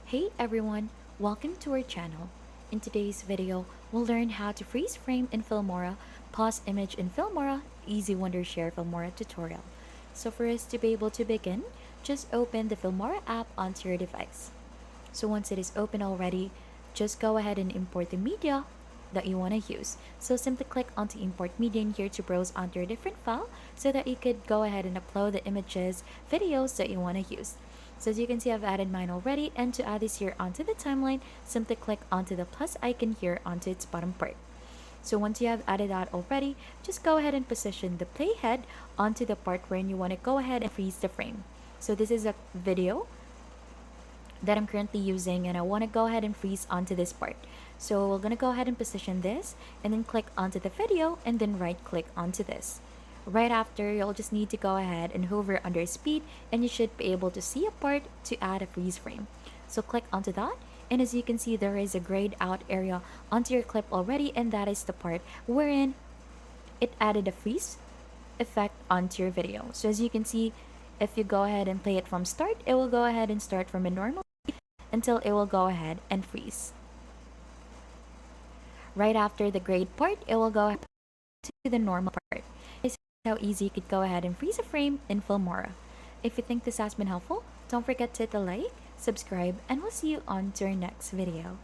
Hey everyone, welcome to our channel. In today's video, we'll learn how to freeze frame in Filmora, pause image in Filmora, easy Wondershare Filmora tutorial. So for us to be able to begin, just open the Filmora app onto your device. So once it is open already, just go ahead and import the media that you want to use. So simply click onto import media in here to browse onto a different file so that you could go ahead and upload the images, videos that you want to use. So as you can see, I've added mine already, and to add this here onto the timeline, simply click onto the plus icon here onto its bottom part. So once you have added that already, just go ahead and position the playhead onto the part wherein you want to go ahead and freeze the frame. So this is a video that I'm currently using, and I want to go ahead and freeze onto this part. So we're going to go ahead and position this and then click onto the video and then right click onto this. Right after, you'll just need to go ahead and hover under speed, and you should be able to see a part to add a freeze frame. So click onto that, and as you can see, there is a grayed out area onto your clip already, and that is the part wherein it added a freeze effect onto your video. So as you can see, if you go ahead and play it from start, it will go ahead and start from a normal until it will go ahead and freeze. Right after the grayed part, it will go to the normal part. This is how easy you could go ahead and freeze a frame in Filmora. If you think this has been helpful, don't forget to hit the like, subscribe, and we'll see you on to our next video.